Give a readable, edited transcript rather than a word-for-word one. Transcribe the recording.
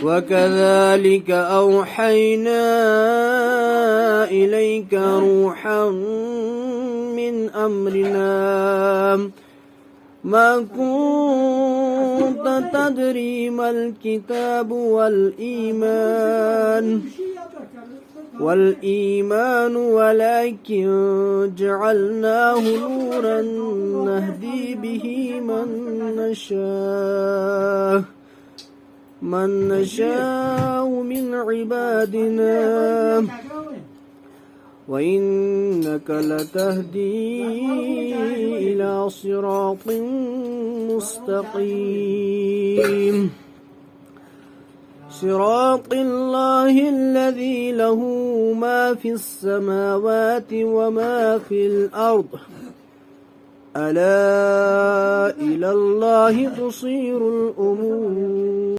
وكذلك أوحينا إليك روحا من أمرنا ما كنت تدري ما الكتاب والإيمان ولكن جعلناه نورا نهدي به من نشاء من عبادنا وإنك لتهدي إلى صراط مستقيم صراط الله الذي له ما في السماوات وما في الأرض ألا إلى الله تصير الأمور